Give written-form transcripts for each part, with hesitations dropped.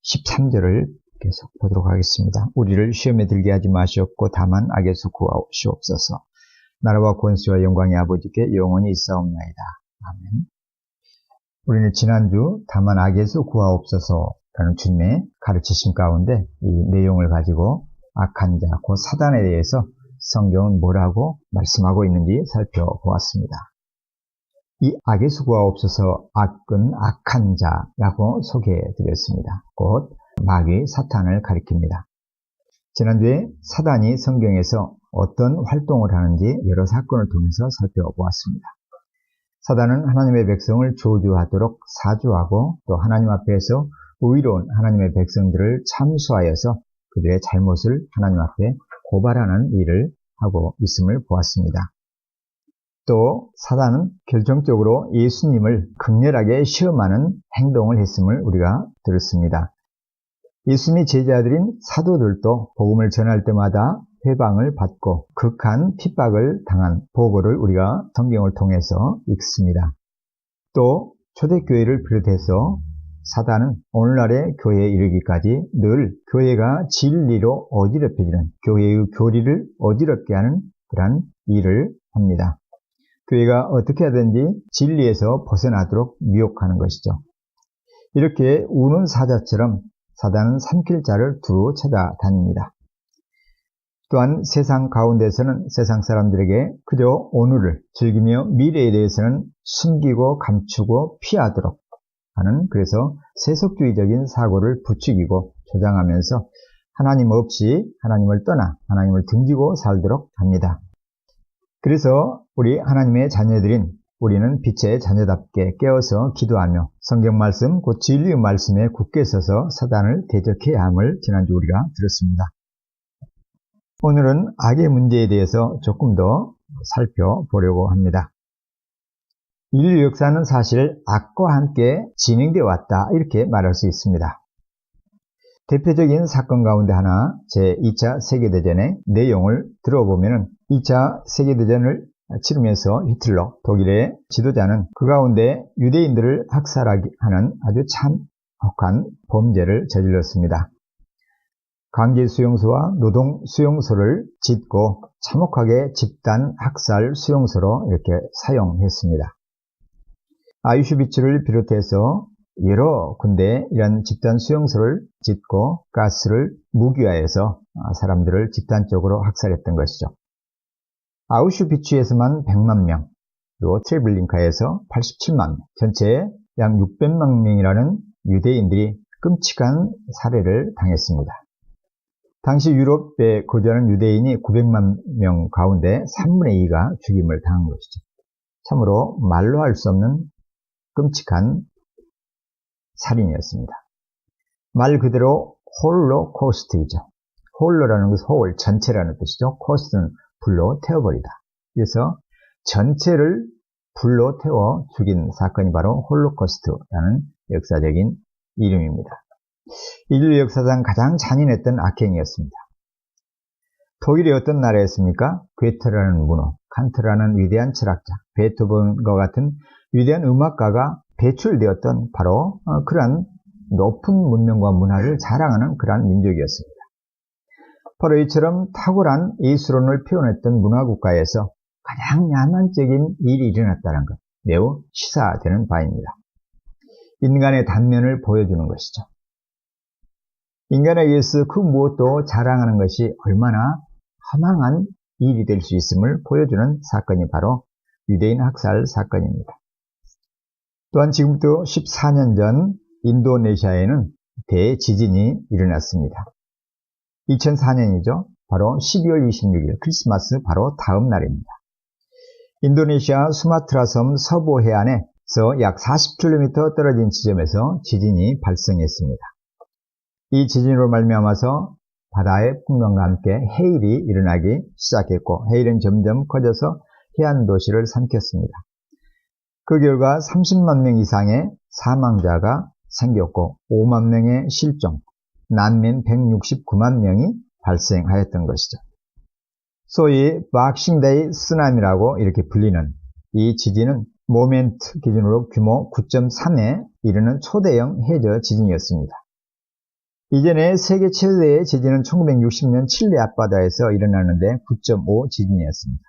13절을 계속 보도록 하겠습니다. 우리를 시험에 들게 하지 마시옵고 다만 악에서 구하시옵소서. 나라와 권세와 영광의 아버지께 영원히 있사옵나이다. 아멘. 우리는 지난주 다만 악에서 구하옵소서라는 주님의 가르치심 가운데 이 내용을 가지고 악한 자, 곧 사단에 대해서 성경은 뭐라고 말씀하고 있는지 살펴보았습니다. 이 악에서 구하옵소서, 악은 악한 자라고 소개해드렸습니다. 곧 마귀 사탄을 가리킵니다. 지난주에 사단이 성경에서 어떤 활동을 하는지 여러 사건을 통해서 살펴보았습니다. 사단은 하나님의 백성을 저주하도록 사주하고 또 하나님 앞에서 의로운 하나님의 백성들을 참수하여서 그들의 잘못을 하나님 앞에 고발하는 일을 하고 있음을 보았습니다. 또 사단은 결정적으로 예수님을 극렬하게 시험하는 행동을 했음을 우리가 들었습니다. 예수님의 제자들인 사도들도 복음을 전할 때마다 회방을 받고 극한 핍박을 당한 보고를 우리가 성경을 통해서 읽습니다. 또 초대교회를 비롯해서 사단은 오늘날의 교회에 이르기까지 늘 교회가 진리로 어지럽혀지는, 교회의 교리를 어지럽게 하는 그러한 일을 합니다. 교회가 어떻게 하든지 진리에서 벗어나도록 미혹하는 것이죠. 이렇게 우는 사자처럼 사단은 삼킬 자를 두루 찾아다닙니다. 또한 세상 가운데서는 세상 사람들에게 그저 오늘을 즐기며 미래에 대해서는 숨기고 감추고 피하도록 하는, 그래서 세속주의적인 사고를 부추기고 조장하면서 하나님 없이 하나님을 떠나 하나님을 등지고 살도록 합니다. 그래서 우리 하나님의 자녀들인 우리는 빛의 자녀답게 깨어서 기도하며 성경 말씀, 곧 진리의 말씀에 굳게 서서 사단을 대적해야 함을 지난주 우리가 들었습니다. 오늘은 악의 문제에 대해서 조금 더 살펴보려고 합니다. 인류 역사는 사실 악과 함께 진행되어 왔다, 이렇게 말할 수 있습니다. 대표적인 사건 가운데 하나, 제2차 세계대전의 내용을 들어보면 2차 세계대전을 치르면서 히틀러, 독일의 지도자는 그 가운데 유대인들을 학살하는 아주 참혹한 범죄를 저질렀습니다. 강제 수용소와 노동 수용소를 짓고 참혹하게 집단 학살 수용소로 이렇게 사용했습니다. 아우슈비츠를 비롯해서 여러 군데 이런 집단 수용소를 짓고 가스를 무기화해서 사람들을 집단적으로 학살했던 것이죠. 아우슈비츠에서만 100만 명, 또 트레블링카에서 87만 명, 전체 약 600만 명이라는 유대인들이 끔찍한 살해를 당했습니다. 당시 유럽에 거주하는 유대인이 900만 명 가운데 3분의 2가 죽임을 당한 것이죠. 참으로 말로 할 수 없는 끔찍한 살인이었습니다. 말 그대로 홀로코스트이죠. 홀로라는 것은 홀, 전체라는 뜻이죠. 코스트는 불로 태워버리다. 그래서 전체를 불로 태워 죽인 사건이 바로 홀로코스트라는 역사적인 이름입니다. 인류 역사상 가장 잔인했던 악행이었습니다. 독일이 어떤 나라였습니까? 괴테라는 문호, 칸트라는 위대한 철학자, 베토벤과 같은 위대한 음악가가 배출되었던 바로 그러한 높은 문명과 문화를 자랑하는 그러한 민족이었습니다. 바로 이처럼 탁월한 예술론을 표현했던 문화국가에서 가장 야만적인 일이 일어났다는 것, 매우 시사되는 바입니다. 인간의 단면을 보여주는 것이죠. 인간에 의해서 그 무엇도 자랑하는 것이 얼마나 허망한 일이 될 수 있음을 보여주는 사건이 바로 유대인 학살 사건입니다. 또한 지금부터 14년 전 인도네시아에는 대지진이 일어났습니다. 2004년이죠. 바로 12월 26일 크리스마스 바로 다음 날입니다. 인도네시아 수마트라 섬 서부 해안에서 약 40km 떨어진 지점에서 지진이 발생했습니다. 이 지진으로 말미암아서 바다의 풍랑과 함께 해일이 일어나기 시작했고, 해일은 점점 커져서 해안 도시를 삼켰습니다. 그 결과 30만 명 이상의 사망자가 생겼고 5만 명의 실종, 난민 169만 명이 발생하였던 것이죠. 소위 박싱데이 쓰나미라고 이렇게 불리는 이 지진은 모멘트 기준으로 규모 9.3에 이르는 초대형 해저 지진이었습니다. 이전에 세계 최대의 지진은 1960년 칠레 앞바다에서 일어나는데 9.5 지진이었습니다.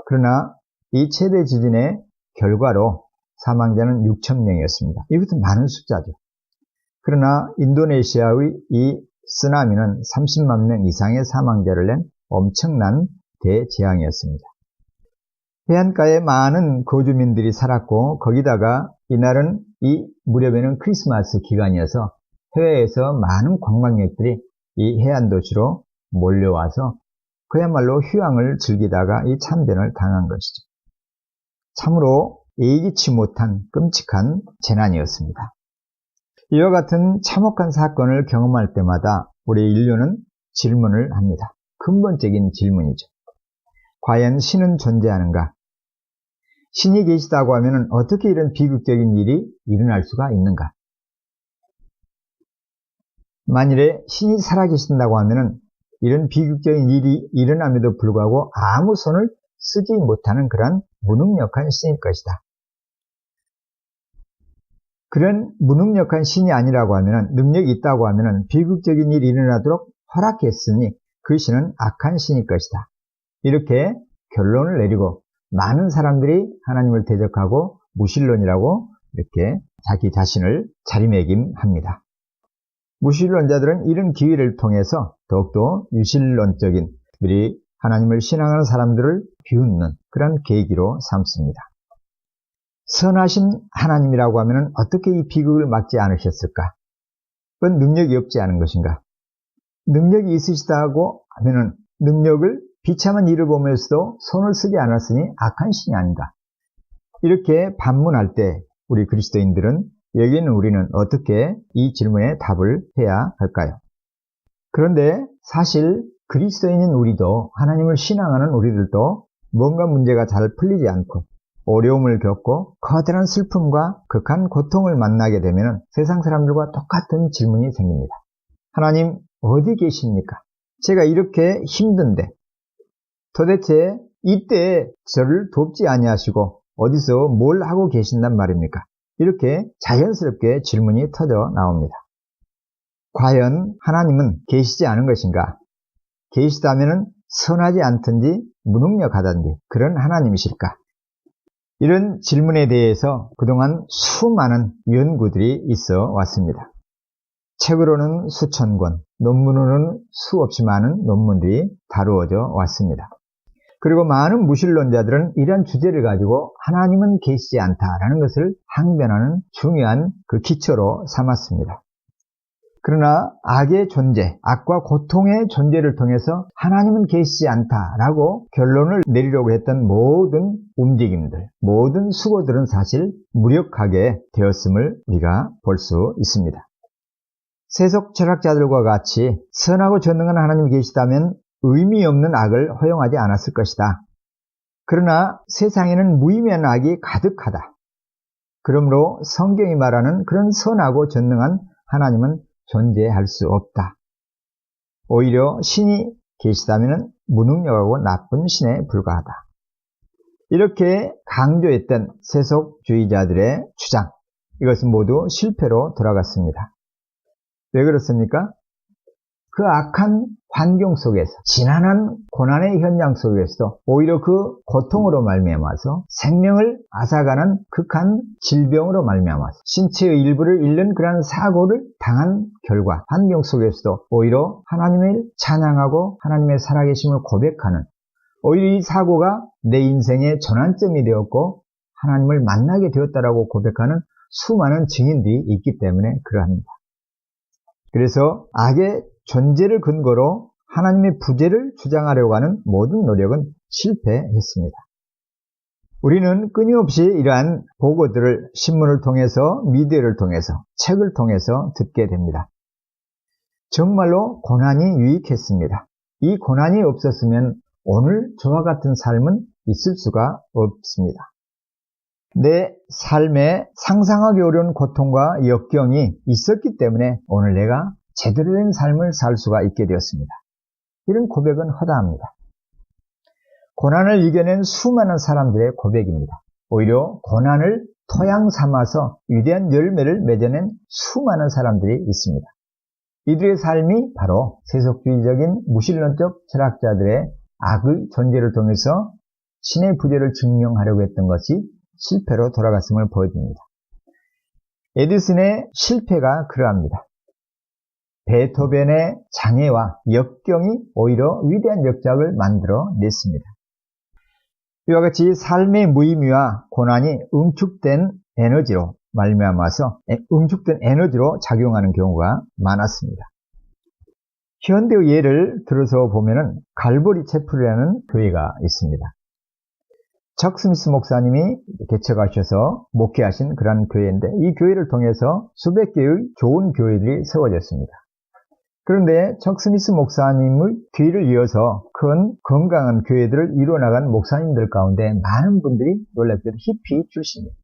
그러나 이 최대 지진의 결과로 사망자는 6,000명이었습니다. 이것도 많은 숫자죠. 그러나 인도네시아의 이 쓰나미는 30만 명 이상의 사망자를 낸 엄청난 대재앙이었습니다. 해안가에 많은 거주민들이 살았고 거기다가 이날은 이 무렵에는 크리스마스 기간이어서 해외에서 많은 관광객들이 이 해안 도시로 몰려와서 그야말로 휴양을 즐기다가 이 참변을 당한 것이죠. 참으로 예기치 못한 끔찍한 재난이었습니다. 이와 같은 참혹한 사건을 경험할 때마다 우리 인류는 질문을 합니다. 근본적인 질문이죠. 과연 신은 존재하는가? 신이 계시다고 하면 어떻게 이런 비극적인 일이 일어날 수가 있는가? 만일에 신이 살아계신다고 하면 이런 비극적인 일이 일어남에도 불구하고 아무 손을 쓰지 못하는 그런 무능력한 신일 것이다. 그런 무능력한 신이 아니라고 하면, 능력이 있다고 하면 비극적인 일이 일어나도록 허락했으니 그 신은 악한 신일 것이다. 이렇게 결론을 내리고 많은 사람들이 하나님을 대적하고 무신론이라고 이렇게 자기 자신을 자리매김합니다. 무신론자들은 이런 기회를 통해서 더욱더 유신론적인 우리 하나님을 신앙하는 사람들을 비웃는 그런 계기로 삼습니다. 선하신 하나님이라고 하면 어떻게 이 비극을 막지 않으셨을까? 그건 능력이 없지 않은 것인가? 능력이 있으시다고 하면 능력을 비참한 일을 보면서도 손을 쓰지 않았으니 악한 신이 아닌가? 이렇게 반문할 때 우리 그리스도인들은 여기는 우리는 어떻게 이 질문에 답을 해야 할까요? 그런데 사실 그리스도인인 우리도 하나님을 신앙하는 우리들도 뭔가 문제가 잘 풀리지 않고 어려움을 겪고 커다란 슬픔과 극한 고통을 만나게 되면 세상 사람들과 똑같은 질문이 생깁니다. 하나님 어디 계십니까? 제가 이렇게 힘든데 도대체 이때 저를 돕지 아니하시고 어디서 뭘 하고 계신단 말입니까? 이렇게 자연스럽게 질문이 터져 나옵니다. 과연 하나님은 계시지 않은 것인가? 계시다면 선하지 않든지 무능력하든지 그런 하나님이실까? 이런 질문에 대해서 그동안 수많은 연구들이 있어 왔습니다. 책으로는 수천 권, 논문으로는 수없이 많은 논문들이 다루어져 왔습니다. 그리고 많은 무신론자들은 이런 주제를 가지고 하나님은 계시지 않다라는 것을 항변하는 중요한 그 기초로 삼았습니다. 그러나 악의 존재, 악과 고통의 존재를 통해서 하나님은 계시지 않다라고 결론을 내리려고 했던 모든 움직임들, 모든 수고들은 사실 무력하게 되었음을 우리가 볼 수 있습니다. 세속 철학자들과 같이 선하고 전능한 하나님이 계시다면 의미 없는 악을 허용하지 않았을 것이다. 그러나 세상에는 무의미한 악이 가득하다. 그러므로 성경이 말하는 그런 선하고 전능한 하나님은 존재할 수 없다. 오히려 신이 계시다면 무능력하고 나쁜 신에 불과하다. 이렇게 강조했던 세속주의자들의 주장, 이것은 모두 실패로 돌아갔습니다. 왜 그렇습니까? 그 악한 환경 속에서, 지난한 고난의 현장 속에서도 오히려 그 고통으로 말미암아서 생명을 앗아가는 극한 질병으로 말미암아서 신체의 일부를 잃는 그러한 사고를 당한 결과 환경 속에서도 오히려 하나님을 찬양하고 하나님의 살아계심을 고백하는, 오히려 이 사고가 내 인생의 전환점이 되었고 하나님을 만나게 되었다라고 고백하는 수많은 증인들이 있기 때문에 그러합니다. 그래서 악의 존재를 근거로 하나님의 부재를 주장하려고 하는 모든 노력은 실패했습니다. 우리는 끊임없이 이러한 보고들을 신문을 통해서, 미디어를 통해서, 책을 통해서 듣게 됩니다. 정말로 고난이 유익했습니다. 이 고난이 없었으면 오늘 저와 같은 삶은 있을 수가 없습니다. 내 삶에 상상하기 어려운 고통과 역경이 있었기 때문에 오늘 내가 제대로 된 삶을 살 수가 있게 되었습니다. 이런 고백은 허다합니다. 고난을 이겨낸 수많은 사람들의 고백입니다. 오히려 고난을 토양 삼아서 위대한 열매를 맺어낸 수많은 사람들이 있습니다. 이들의 삶이 바로 세속주의적인 무신론적 철학자들의 악의 존재를 통해서 신의 부재를 증명하려고 했던 것이 실패로 돌아갔음을 보여줍니다. 에디슨의 실패가 그러합니다. 베토벤의 장애와 역경이 오히려 위대한 역작을 만들어 냈습니다. 이와 같이 삶의 무의미와 고난이 응축된 에너지로 작용하는 경우가 많았습니다. 현대의 예를 들어서 보면은 갈보리 채플이라는 교회가 있습니다. 척 스미스 목사님이 개척하셔서 목회하신 그런 교회인데, 이 교회를 통해서 수백 개의 좋은 교회들이 세워졌습니다. 그런데 척 스미스 목사님의 뒤를 이어서 큰 건강한 교회들을 이루어나간 목사님들 가운데 많은 분들이 놀랍게도 히피 출신이에요.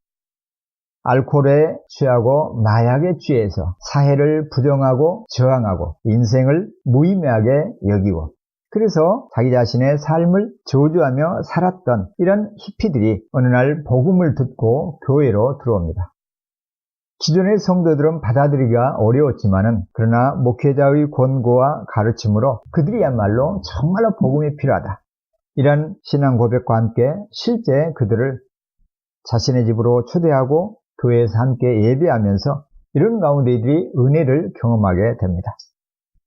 알코올에 취하고 마약에 취해서 사회를 부정하고 저항하고 인생을 무의미하게 여기고, 그래서 자기 자신의 삶을 저주하며 살았던 이런 히피들이 어느 날 복음을 듣고 교회로 들어옵니다. 기존의 성도들은 받아들이기가 어려웠지만은, 그러나 목회자의 권고와 가르침으로 그들이야말로 정말로 복음이 필요하다, 이런 신앙 고백과 함께 실제 그들을 자신의 집으로 초대하고 교회에서 함께 예배하면서 이런 가운데 이들이 은혜를 경험하게 됩니다.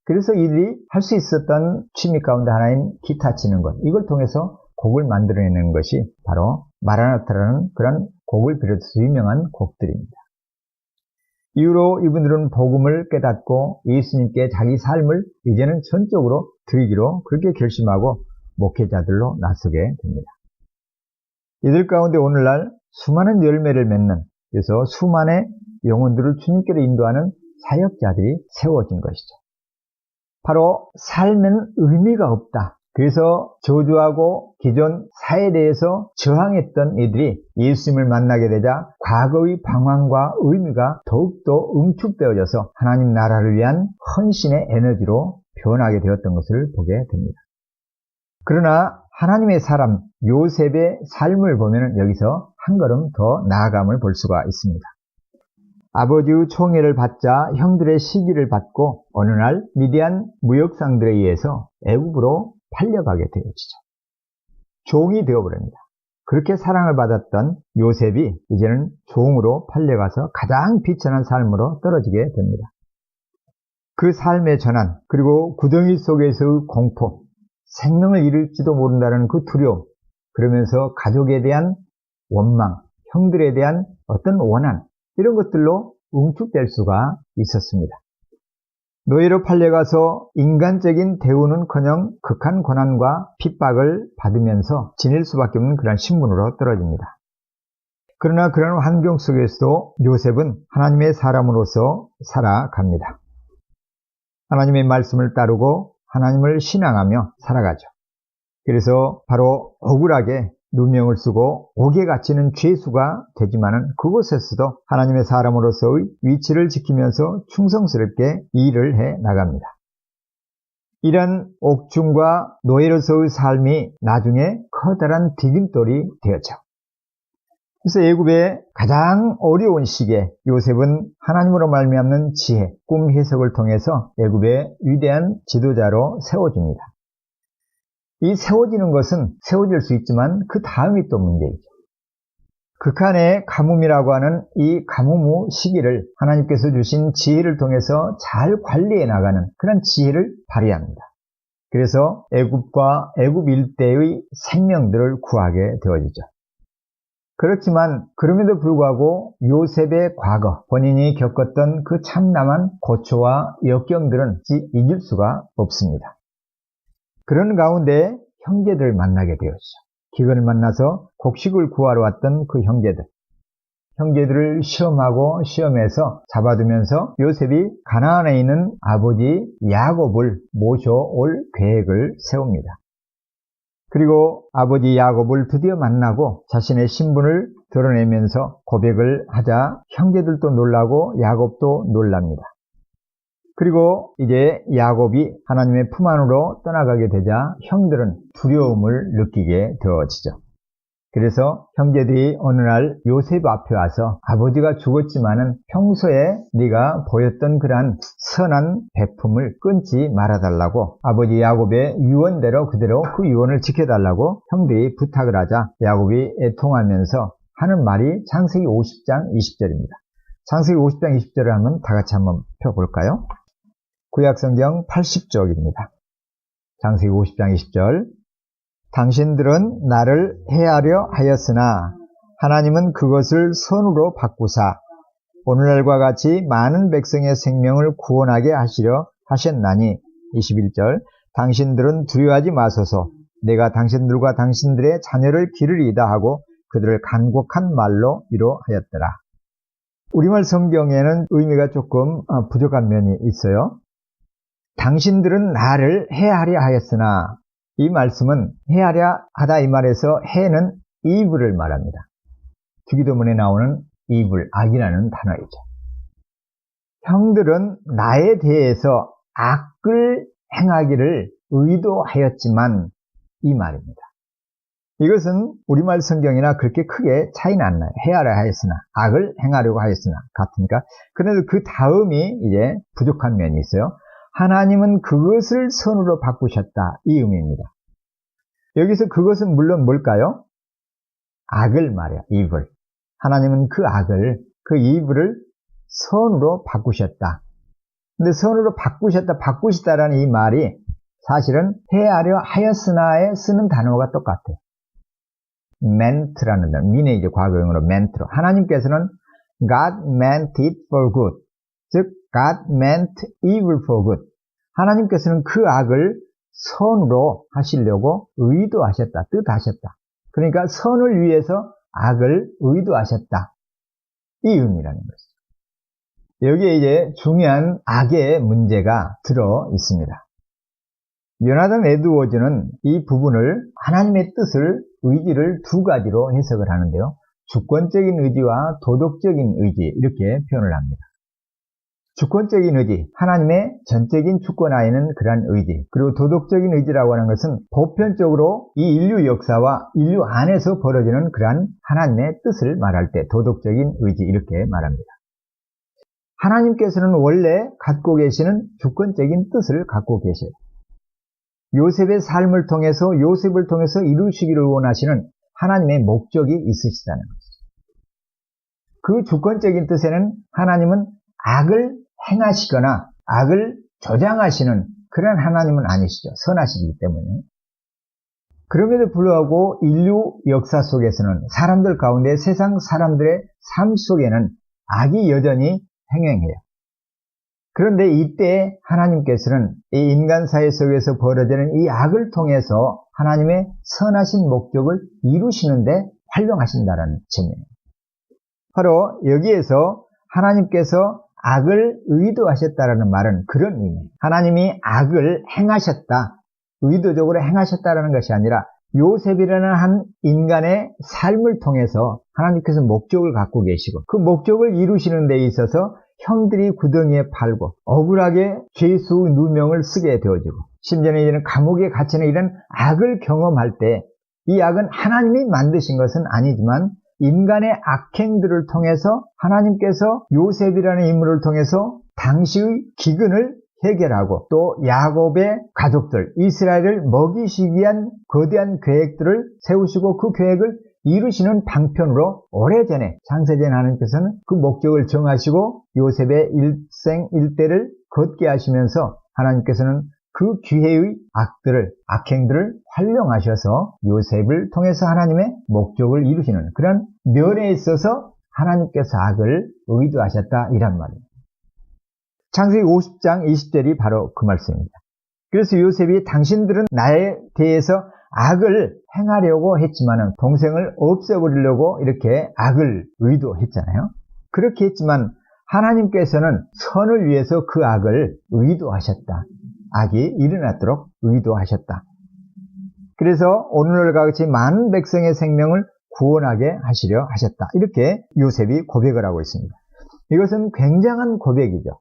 그래서 이들이 할 수 있었던 취미 가운데 하나인 기타 치는 것, 이걸 통해서 곡을 만들어내는 것이 바로 마라나타라는 그런 곡을 비롯해서 유명한 곡들입니다. 이후로 이분들은 복음을 깨닫고 예수님께 자기 삶을 이제는 전적으로 드리기로 그렇게 결심하고 목회자들로 나서게 됩니다. 이들 가운데 오늘날 수많은 열매를 맺는, 그래서 수많은 영혼들을 주님께로 인도하는 사역자들이 세워진 것이죠. 바로 삶은 의미가 없다, 그래서 저주하고 기존 사회에 대해서 저항했던 이들이 예수님을 만나게 되자 과거의 방황과 의미가 더욱더 응축되어져서 하나님 나라를 위한 헌신의 에너지로 변하게 되었던 것을 보게 됩니다. 그러나 하나님의 사람 요셉의 삶을 보면 여기서 한 걸음 더 나아감을 볼 수가 있습니다. 아버지의 총애를 받자 형들의 시기를 받고 어느 날 미디안 무역상들에 의해서 애굽으로 팔려가게 되어지죠. 종이 되어버립니다. 그렇게 사랑을 받았던 요셉이 이제는 종으로 팔려가서 가장 비천한 삶으로 떨어지게 됩니다. 그 삶의 전환, 그리고 구덩이 속에서의 공포, 생명을 잃을지도 모른다는 그 두려움, 그러면서 가족에 대한 원망, 형들에 대한 어떤 원한, 이런 것들로 응축될 수가 있었습니다. 노예로 팔려가서 인간적인 대우는커녕 극한 고난과 핍박을 받으면서 지낼 수밖에 없는 그런 신분으로 떨어집니다. 그러나 그런 환경 속에서도 요셉은 하나님의 사람으로서 살아갑니다. 하나님의 말씀을 따르고 하나님을 신앙하며 살아가죠. 그래서 바로 억울하게 누명을 쓰고 옥에 갇히는 죄수가 되지만은 그곳에서도 하나님의 사람으로서의 위치를 지키면서 충성스럽게 일을 해 나갑니다. 이런 옥중과 노예로서의 삶이 나중에 커다란 디딤돌이 되었죠. 그래서 애굽의 가장 어려운 시기에 요셉은 하나님으로 말미암는 지혜, 꿈 해석을 통해서 애굽의 위대한 지도자로 세워집니다. 이 세워지는 것은 세워질 수 있지만 그 다음이 또 문제이죠. 극한의 가뭄이라고 하는 이 가뭄 후 시기를 하나님께서 주신 지혜를 통해서 잘 관리해 나가는 그런 지혜를 발휘합니다. 그래서 애굽과 애굽 일대의 생명들을 구하게 되어지죠. 그렇지만 그럼에도 불구하고 요셉의 과거, 본인이 겪었던 그 참담한 고초와 역경들은 잊을 수가 없습니다. 그런 가운데 형제들을 만나게 되었죠. 기근을 만나서 곡식을 구하러 왔던 그 형제들을 시험해서 잡아두면서 요셉이 가나안에 있는 아버지 야곱을 모셔올 계획을 세웁니다. 그리고 아버지 야곱을 드디어 만나고 자신의 신분을 드러내면서 고백을 하자 형제들도 놀라고 야곱도 놀랍니다. 그리고 이제 야곱이 하나님의 품 안으로 떠나가게 되자 형들은 두려움을 느끼게 되어지죠. 그래서 형제들이 어느 날 요셉 앞에 와서 아버지가 죽었지만은 평소에 네가 보였던 그러한 선한 베품을 끊지 말아달라고 아버지 야곱의 유언대로 그대로 그 유언을 지켜달라고 형들이 부탁을 하자 야곱이 애통하면서 하는 말이 창세기 50장 20절입니다. 창세기 50장 20절을 한번 다 같이 한번 펴볼까요? 구약성경 80쪽입니다. 창세기 50장 20절 당신들은 나를 해하려 하였으나 하나님은 그것을 선으로 바꾸사 오늘날과 같이 많은 백성의 생명을 구원하게 하시려 하셨나니 21절 당신들은 두려워하지 마소서 내가 당신들과 당신들의 자녀를 기르리이다 하고 그들을 간곡한 말로 위로하였더라. 우리말 성경에는 의미가 조금 부족한 면이 있어요. 당신들은 나를 해하려 하였으나 이 말씀은 해하려 하다 이 말에서 해는 evil을 말합니다. 주기도문에 나오는 evil, 악이라는 단어이죠. 형들은 나에 대해서 악을 행하기를 의도하였지만 이 말입니다. 이것은 우리말 성경이나 그렇게 크게 차이는 안 나요. 해하려 하였으나, 악을 행하려고 하였으나 같으니까. 그런데 그 다음이 이제 부족한 면이 있어요. 하나님은 그것을 선으로 바꾸셨다. 이 의미입니다. 여기서 그것은 물론 뭘까요? 악을 말이야. evil. 하나님은 그 악을, 그 evil을 선으로 바꾸셨다. 근데 선으로 바꾸시다라는 이 말이 사실은 해하려 하였으나에 쓰는 단어가 똑같아요. meant라는 단어, 미네 이제 과거형으로 meant로. 하나님께서는 God meant it for good. 즉, God meant evil for good. 하나님께서는 그 악을 선으로 하시려고 의도하셨다. 뜻하셨다. 그러니까 선을 위해서 악을 의도하셨다. 이 의미라는 것이죠. 여기에 이제 중요한 악의 문제가 들어 있습니다. 요나단 에드워즈는 이 부분을 하나님의 뜻을, 의지를 두 가지로 해석을 하는데요. 주권적인 의지와 도덕적인 의지 이렇게 표현을 합니다. 주권적인 의지, 하나님의 전적인 주권하에는 그러한 의지, 그리고 도덕적인 의지라고 하는 것은 보편적으로 이 인류 역사와 인류 안에서 벌어지는 그러한 하나님의 뜻을 말할 때 도덕적인 의지 이렇게 말합니다. 하나님께서는 원래 갖고 계시는 주권적인 뜻을 갖고 계셔요. 요셉의 삶을 통해서 요셉을 통해서 이루시기를 원하시는 하나님의 목적이 있으시다는 것이죠. 그 주권적인 뜻에는 하나님은 악을 행하시거나 악을 조장하시는 그런 하나님은 아니시죠. 선하시기 때문에. 그럼에도 불구하고 인류 역사 속에서는 사람들 가운데 세상 사람들의 삶 속에는 악이 여전히 행행해요. 그런데 이때 하나님께서는 이 인간 사회 속에서 벌어지는 이 악을 통해서 하나님의 선하신 목적을 이루시는데 활용하신다는 점이에요. 바로 여기에서 하나님께서 악을 의도하셨다라는 말은 그런 의미예요. 하나님이 악을 행하셨다, 의도적으로 행하셨다라는 것이 아니라 요셉이라는 한 인간의 삶을 통해서 하나님께서 목적을 갖고 계시고 그 목적을 이루시는 데 있어서 형들이 구덩이에 팔고 억울하게 죄수 누명을 쓰게 되어지고 심지어는 이제는 감옥에 갇히는 이런 악을 경험할 때 이 악은 하나님이 만드신 것은 아니지만 인간의 악행들을 통해서 하나님께서 요셉이라는 인물을 통해서 당시의 기근을 해결하고 또 야곱의 가족들 이스라엘을 먹이시기 위한 거대한 계획들을 세우시고 그 계획을 이루시는 방편으로 오래전에 창세전 하나님께서는 그 목적을 정하시고 요셉의 일생 일대를 걷게 하시면서 하나님께서는 그 기회의 악행들을 활용하셔서 요셉을 통해서 하나님의 목적을 이루시는 그런 면에 있어서 하나님께서 악을 의도하셨다 이란 말입니다. 창세기 50장 20절이 바로 그 말씀입니다. 그래서 요셉이 당신들은 나에 대해서 악을 행하려고 했지만 동생을 없애버리려고 이렇게 악을 의도했잖아요. 그렇게 했지만 하나님께서는 선을 위해서 그 악을 의도하셨다. 악이 일어났도록 의도하셨다. 그래서 오늘날과 같이 많은 백성의 생명을 구원하게 하시려 하셨다. 이렇게 요셉이 고백을 하고 있습니다. 이것은 굉장한 고백이죠.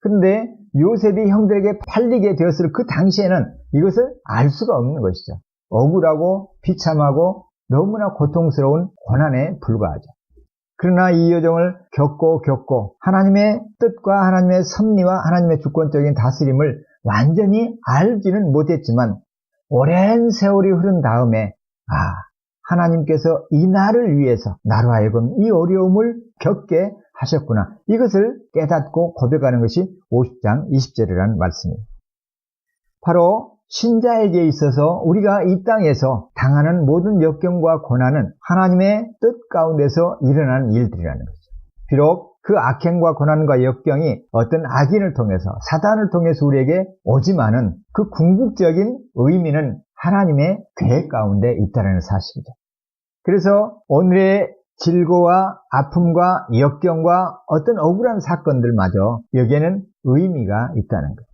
그런데 요셉이 형들에게 팔리게 되었을 그 당시에는 이것을 알 수가 없는 것이죠. 억울하고 비참하고 너무나 고통스러운 고난에 불과하죠. 그러나 이 여정을 겪고 하나님의 뜻과 하나님의 섭리와 하나님의 주권적인 다스림을 완전히 알지는 못했지만 오랜 세월이 흐른 다음에 하나님께서 이 날을 위해서 나로 하여금 이 어려움을 겪게 하셨구나. 이것을 깨닫고 고백하는 것이 50장 20절이라는 말씀입니다. 바로 신자에게 있어서 우리가 이 땅에서 당하는 모든 역경과 고난은 하나님의 뜻 가운데서 일어나는 일들이라는 거죠. 비록 그 악행과 고난과 역경이 어떤 악인을 통해서 사단을 통해서 우리에게 오지만은 그 궁극적인 의미는 하나님의 계획 가운데 있다는 사실이죠. 그래서 오늘의 질고와 아픔과 역경과 어떤 억울한 사건들마저 여기에는 의미가 있다는 거예요.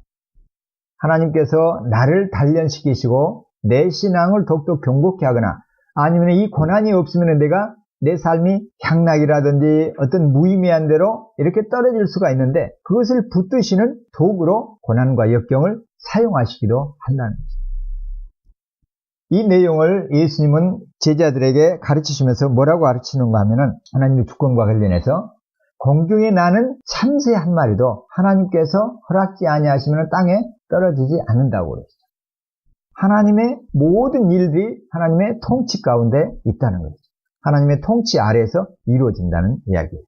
하나님께서 나를 단련시키시고 내 신앙을 더욱더 견고케 하거나 아니면 이 고난이 없으면 내가 내 삶이 향락이라든지 어떤 무의미한 대로 이렇게 떨어질 수가 있는데 그것을 붙드시는 도구로 고난과 역경을 사용하시기도 한다는 거죠. 이 내용을 예수님은 제자들에게 가르치시면서 뭐라고 가르치는가 하면은 하나님의 주권과 관련해서 공중에 나는 참새 한 마리도 하나님께서 허락지 아니하시면 땅에 떨어지지 않는다고 그랬어요. 하나님의 모든 일들이 하나님의 통치 가운데 있다는 거죠. 하나님의 통치 아래에서 이루어진다는 이야기예요.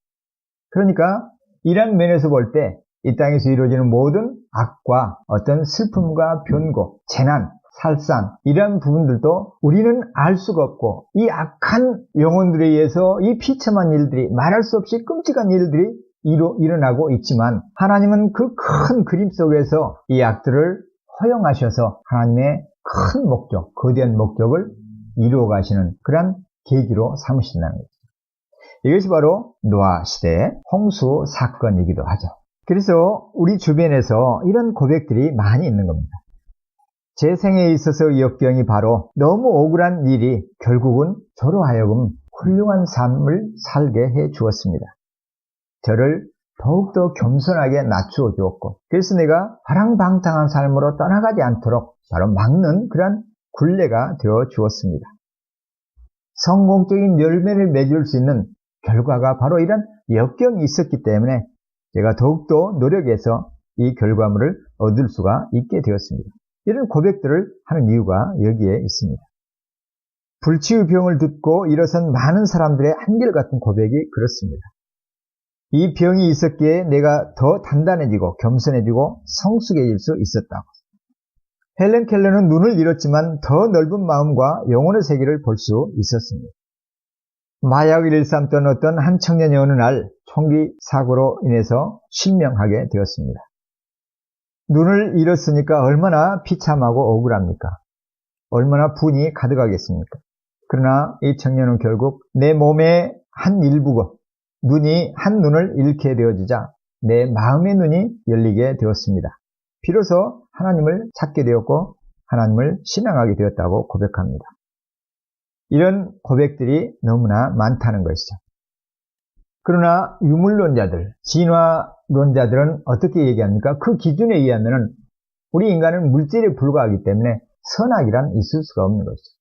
그러니까 이런 면에서 볼 때 이 땅에서 이루어지는 모든 악과 어떤 슬픔과 변고, 재난, 살상 이런 부분들도 우리는 알 수가 없고 이 악한 영혼들에 의해서 이 비참한 일들이 말할 수 없이 끔찍한 일들이 일어나고 있지만 하나님은 그 큰 그림 속에서 이 악들을 허용하셔서 하나님의 큰 목적, 거대한 목적을 이루어 가시는 그런 계기로 삼으신다는 거죠. 이것이 바로 노아 시대의 홍수 사건이기도 하죠. 그래서 우리 주변에서 이런 고백들이 많이 있는 겁니다. 제 생에 있어서 역경이 바로 너무 억울한 일이 결국은 저로 하여금 훌륭한 삶을 살게 해 주었습니다. 저를 더욱더 겸손하게 낮추어 주었고 그래서 내가 화랑방탕한 삶으로 떠나가지 않도록 바로 막는 그런 굴레가 되어 주었습니다. 성공적인 열매를 맺을 수 있는 결과가 바로 이런 역경이 있었기 때문에 제가 더욱더 노력해서 이 결과물을 얻을 수가 있게 되었습니다. 이런 고백들을 하는 이유가 여기에 있습니다. 불치의 병을 듣고 일어선 많은 사람들의 한결같은 고백이 그렇습니다. 이 병이 있었기에 내가 더 단단해지고 겸손해지고 성숙해질 수 있었다고. 헬렌 켈러는 눈을 잃었지만 더 넓은 마음과 영혼의 세계를 볼 수 있었습니다. 마약을 일삼던 어떤 한 청년이 어느 날 총기 사고로 인해서 실명하게 되었습니다. 눈을 잃었으니까 얼마나 비참하고 억울합니까? 얼마나 분이 가득하겠습니까? 그러나 이 청년은 결국 내 몸의 한 일부가 눈이 한 눈을 잃게 되어지자 내 마음의 눈이 열리게 되었습니다. 비로소 하나님을 찾게 되었고 하나님을 신앙하게 되었다고 고백합니다. 이런 고백들이 너무나 많다는 것이죠. 그러나 유물론자들, 진화론자들은 어떻게 얘기합니까? 그 기준에 의하면 우리 인간은 물질에 불과하기 때문에 선악이란 있을 수가 없는 것이죠.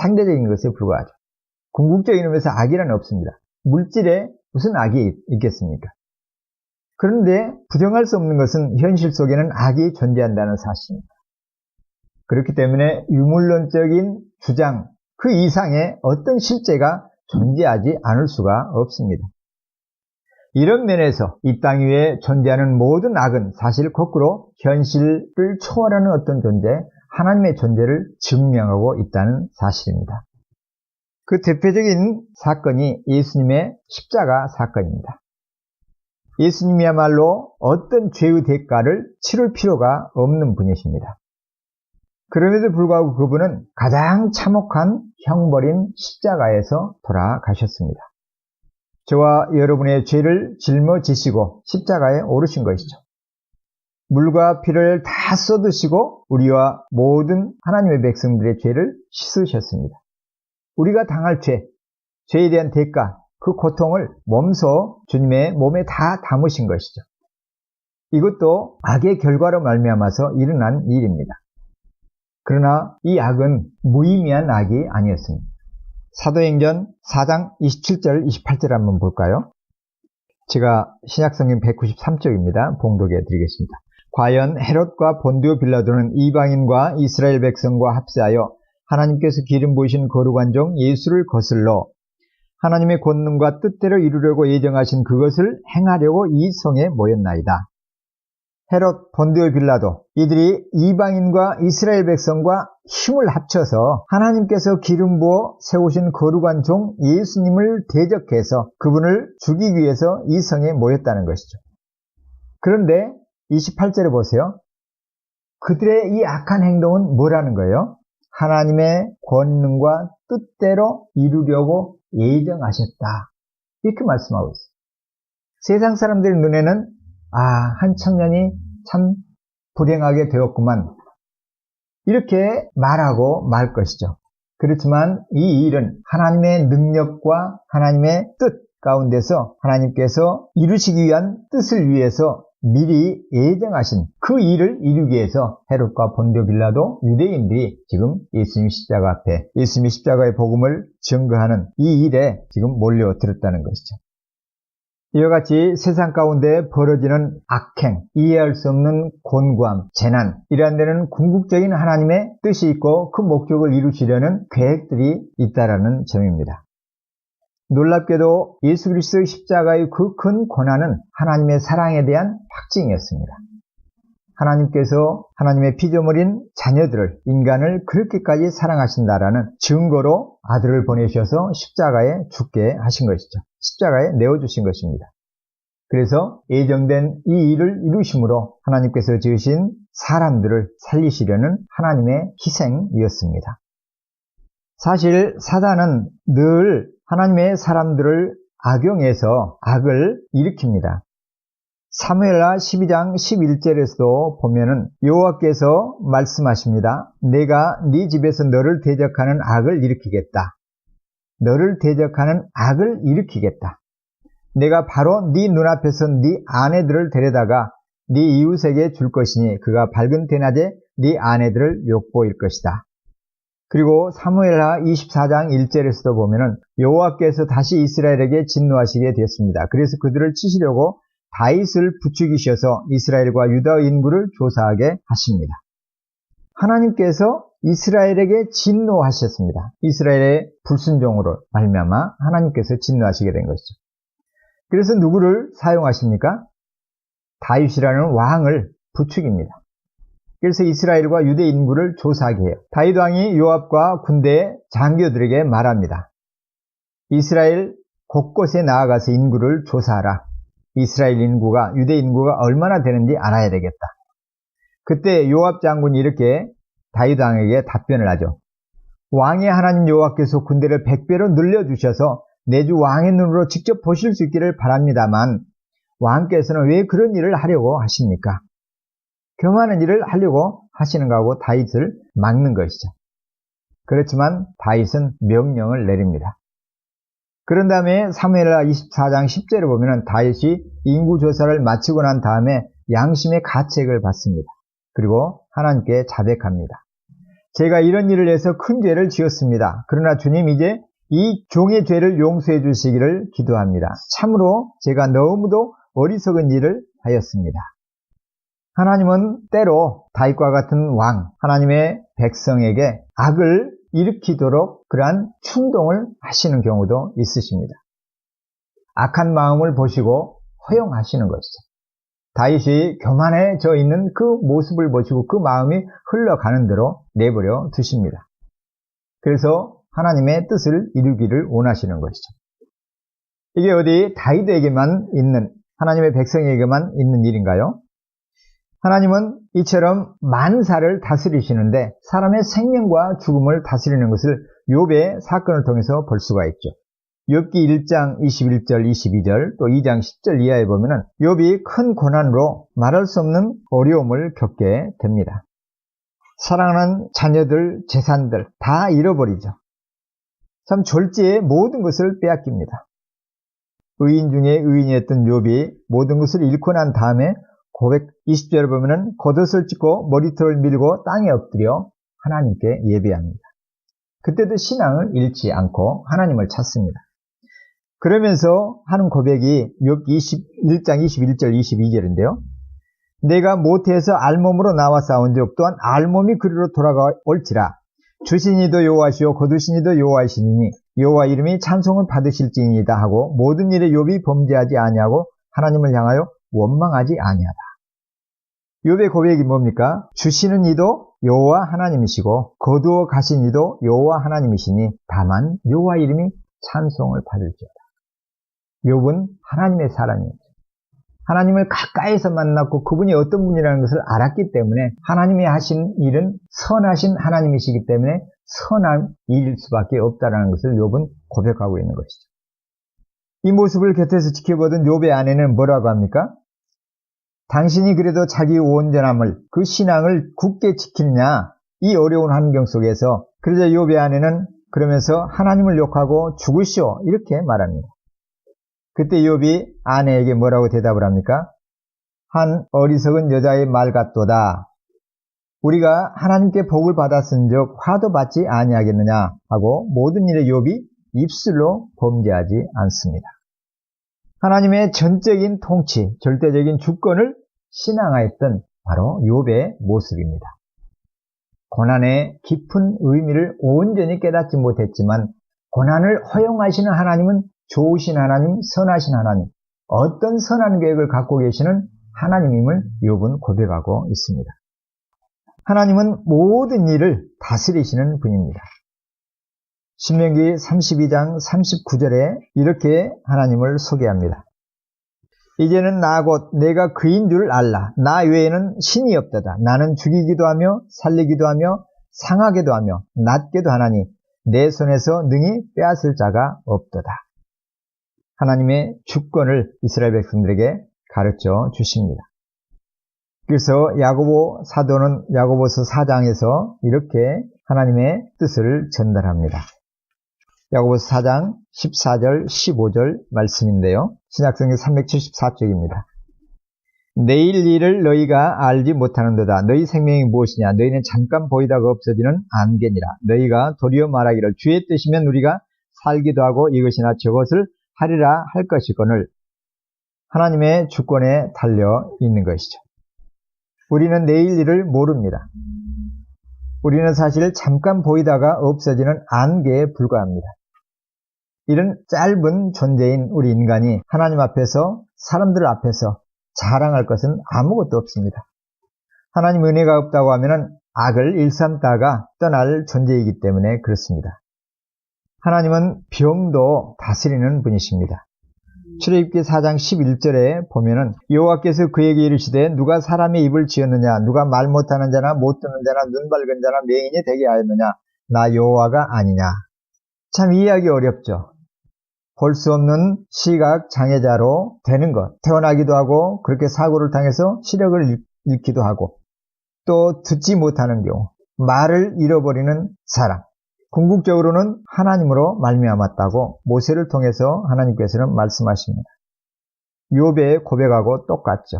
상대적인 것에 불과하죠. 궁극적인 의미에서 악이란 없습니다. 물질에 무슨 악이 있겠습니까? 그런데 부정할 수 없는 것은 현실 속에는 악이 존재한다는 사실입니다. 그렇기 때문에 유물론적인 주장, 그 이상의 어떤 실제가 존재하지 않을 수가 없습니다. 이런 면에서 이 땅 위에 존재하는 모든 악은 사실 거꾸로 현실을 초월하는 어떤 존재, 하나님의 존재를 증명하고 있다는 사실입니다. 그 대표적인 사건이 예수님의 십자가 사건입니다. 예수님이야말로 어떤 죄의 대가를 치를 필요가 없는 분이십니다. 그럼에도 불구하고 그분은 가장 참혹한 형벌인 십자가에서 돌아가셨습니다. 저와 여러분의 죄를 짊어지시고 십자가에 오르신 것이죠. 물과 피를 다 쏟으시고 우리와 모든 하나님의 백성들의 죄를 씻으셨습니다. 우리가 당할 죄에 대한 대가, 그 고통을 몸소 주님의 몸에 다 담으신 것이죠. 이것도 악의 결과로 말미암아서 일어난 일입니다. 그러나 이 악은 무의미한 악이 아니었습니다. 사도행전 4장 27절 28절 한번 볼까요? 제가 신약성경 193쪽입니다. 봉독해 드리겠습니다. 과연 헤롯과 본디오 빌라도는 이방인과 이스라엘 백성과 합세하여 하나님께서 기름 부으신 거룩한 종 예수를 거슬러 하나님의 권능과 뜻대로 이루려고 예정하신 그것을 행하려고 이 성에 모였나이다. 헤롯, 본디오 빌라도, 이들이 이방인과 이스라엘 백성과 힘을 합쳐서 하나님께서 기름 부어 세우신 거룩한 종 예수님을 대적해서 그분을 죽이기 위해서 이 성에 모였다는 것이죠. 그런데 28절에 보세요. 그들의 이 악한 행동은 뭐라는 거예요? 하나님의 권능과 뜻대로 이루려고 예정하셨다. 이렇게 말씀하고 있어요. 세상 사람들 눈에는 한 청년이 참 불행하게 되었구만, 이렇게 말하고 말 것이죠. 그렇지만 이 일은 하나님의 능력과 하나님의 뜻 가운데서 하나님께서 이루시기 위한 뜻을 위해서 미리 예정하신 그 일을 이루기 위해서 헤롯과 본디오 빌라도 유대인들이 지금 예수님 십자가 앞에 예수님의 십자가의 복음을 증거하는 이 일에 지금 몰려들었다는 것이죠. 이와 같이 세상 가운데 벌어지는 악행, 이해할 수 없는 곤고함, 재난, 이러한 데는 궁극적인 하나님의 뜻이 있고 그 목적을 이루시려는 계획들이 있다라는 점입니다. 놀랍게도 예수 그리스도의 십자가의 그 큰 고난은 하나님의 사랑에 대한 확증이었습니다. 하나님께서 하나님의 피조물인 자녀들을, 인간을 그렇게까지 사랑하신다라는 증거로 아들을 보내셔서 십자가에 죽게 하신 것이죠. 십자가에 내어주신 것입니다. 그래서 예정된 이 일을 이루심으로 하나님께서 지으신 사람들을 살리시려는 하나님의 희생이었습니다. 사실 사단은 늘 하나님의 사람들을 악용해서 악을 일으킵니다. 사무엘하 12장 11절에서도 보면은 여호와께서 말씀하십니다. 내가 네 집에서 너를 대적하는 악을 일으키겠다. 너를 대적하는 악을 일으키겠다. 내가 바로 네 눈앞에서 네 아내들을 데려다가 네 이웃에게 줄 것이니 그가 밝은 대낮에 네 아내들을 욕보일 것이다. 그리고 사무엘하 24장 1절에서도 보면은 여호와께서 다시 이스라엘에게 진노하시게 되었습니다. 그래서 그들을 치시려고 다윗을 부추기셔서 이스라엘과 유다의 인구를 조사하게 하십니다. 하나님께서 이스라엘에게 진노하셨습니다. 이스라엘의 불순종으로 말미암아 하나님께서 진노하시게 된 것이죠. 그래서 누구를 사용하십니까? 다윗이라는 왕을 부추깁니다. 그래서 이스라엘과 유대 인구를 조사하게 해요. 다윗 왕이 요압과 군대 장교들에게 말합니다. 이스라엘 곳곳에 나아가서 인구를 조사하라. 이스라엘 인구가, 유대 인구가 얼마나 되는지 알아야 되겠다. 그때 요압 장군이 이렇게 다윗 왕에게 답변을 하죠. 왕의 하나님 여호와께서 군대를 100배로 늘려주셔서 내주 왕의 눈으로 직접 보실 수 있기를 바랍니다만 왕께서는 왜 그런 일을 하려고 하십니까? 교만한 일을 하려고 하시는가 하고 다윗을 막는 것이죠. 그렇지만 다윗은 명령을 내립니다. 그런 다음에 사무엘하 24장 10절에 보면 다윗이 인구조사를 마치고 난 다음에 양심의 가책을 받습니다. 그리고 하나님께 자백합니다. 제가 이런 일을 해서 큰 죄를 지었습니다. 그러나 주님 이제 이 종의 죄를 용서해 주시기를 기도합니다. 참으로 제가 너무도 어리석은 일을 하였습니다. 하나님은 때로 다윗과 같은 왕, 하나님의 백성에게 악을 일으키도록 그러한 충동을 하시는 경우도 있으십니다. 악한 마음을 보시고 허용하시는 것이죠. 다윗이 교만해져 있는 그 모습을 보시고 그 마음이 흘러가는 대로 내버려 두십니다. 그래서 하나님의 뜻을 이루기를 원하시는 것이죠. 이게 어디 다윗에게만 있는, 하나님의 백성에게만 있는 일인가요? 하나님은 이처럼 만사를 다스리시는데 사람의 생명과 죽음을 다스리는 것을 욥의 사건을 통해서 볼 수가 있죠. 욥기 1장 21절 22절 또 2장 10절 이하에 보면은 욥이 큰 고난으로 말할 수 없는 어려움을 겪게 됩니다. 사랑하는 자녀들, 재산들 다 잃어버리죠. 참 졸지에 모든 것을 빼앗깁니다. 의인 중에 의인이었던 욥이 모든 것을 잃고 난 다음에 고백 20절을 보면은 겉옷을 찢고 머리털을 밀고 땅에 엎드려 하나님께 예배합니다. 그때도 신앙을 잃지 않고 하나님을 찾습니다. 그러면서 하는 고백이 욥기 21장 21절 22절인데요. 내가 모태에서 알몸으로 나와 싸운 적 또한 알몸이 그리로 돌아올지라. 주신 이도 여호와시요 거두신 이도 여호와이시니 여호와 이름이 찬송을 받으실지니이다 하고 모든 일에 욥이 범죄하지 아니하고 하나님을 향하여 원망하지 아니하다. 욥의 고백이 뭡니까? 주시는 이도 여호와 하나님이시고 거두어 가신 이도 여호와 하나님이시니 다만 여호와 이름이 찬송을 받을지어다. 욥은 하나님의 사람이었죠. 하나님을 가까이서 만났고 그분이 어떤 분이라는 것을 알았기 때문에 하나님이 하신 일은 선하신 하나님이시기 때문에 선한 일일 수밖에 없다는 것을 욥은 고백하고 있는 것이죠. 이 모습을 곁에서 지켜보던 욥의 아내는 뭐라고 합니까? 당신이 그래도 자기 온전함을, 그 신앙을 굳게 지키느냐, 이 어려운 환경 속에서. 그러자 욥의 아내는 그러면서 하나님을 욕하고 죽으시오 이렇게 말합니다. 그때 욥이 아내에게 뭐라고 대답을 합니까? 한 어리석은 여자의 말 같도다. 우리가 하나님께 복을 받았은즉 화도 받지 아니하겠느냐 하고 모든 일에 욥이 입술로 범죄하지 않습니다. 하나님의 전적인 통치, 절대적인 주권을 신앙하였던 바로 욥의 모습입니다. 고난의 깊은 의미를 온전히 깨닫지 못했지만 고난을 허용하시는 하나님은 좋으신 하나님, 선하신 하나님, 어떤 선한 계획을 갖고 계시는 하나님임을 욥은 고백하고 있습니다. 하나님은 모든 일을 다스리시는 분입니다. 신명기 32장 39절에 이렇게 하나님을 소개합니다. 이제는 나 곧 내가 그인 줄 알라. 나 외에는 신이 없도다. 나는 죽이기도 하며 살리기도 하며 상하게도 하며 낫게도 하나니 내 손에서 능히 빼앗을 자가 없도다. 하나님의 주권을 이스라엘 백성들에게 가르쳐 주십니다. 그래서 야고보 사도는 야고보서 4장에서 이렇게 하나님의 뜻을 전달합니다. 야고보서 4장 14절 15절 말씀인데요. 신약성경 374쪽입니다. 내일 일을 너희가 알지 못하는도다. 너희 생명이 무엇이냐? 너희는 잠깐 보이다가 없어지는 안개니라. 너희가 도리어 말하기를 주의 뜻이면 우리가 살기도 하고 이것이나 저것을 하리라 할 것이거늘. 하나님의 주권에 달려 있는 것이죠. 우리는 내일 일을 모릅니다. 우리는 사실 잠깐 보이다가 없어지는 안개에 불과합니다. 이런 짧은 존재인 우리 인간이 하나님 앞에서, 사람들 앞에서 자랑할 것은 아무것도 없습니다. 하나님 은혜가 없다고 하면 악을 일삼다가 떠날 존재이기 때문에 그렇습니다. 하나님은 병도 다스리는 분이십니다. 출애굽기 4장 11절에 보면은 여호와께서 그에게 이르시되 누가 사람의 입을 지었느냐? 누가 말 못하는 자나 못 듣는 자나 눈 밝은 자나 맹인이 되게 하였느냐? 나 여호와가 아니냐? 참 이해하기 어렵죠. 볼 수 없는 시각 장애자로 되는 것, 태어나기도 하고 그렇게 사고를 당해서 시력을 잃기도 하고 또 듣지 못하는 경우, 말을 잃어버리는 사람, 궁극적으로는 하나님으로 말미암았다고 모세를 통해서 하나님께서는 말씀하십니다. 욥의 고백하고 똑같죠.